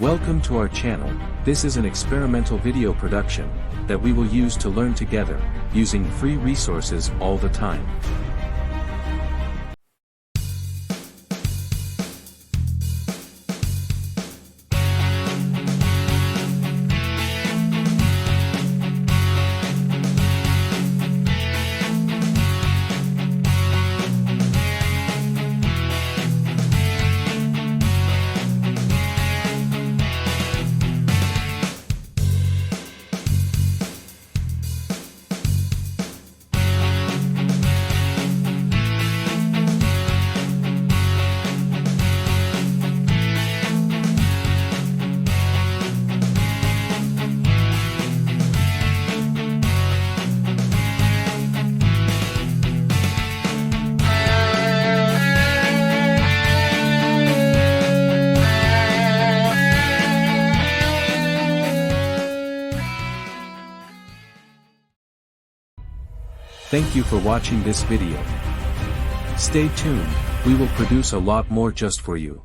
Welcome to our channel. This is an experimental video production that we will use to learn together, using free resources all the time. Thank you for watching this video. Stay tuned, we will produce a lot more just for you.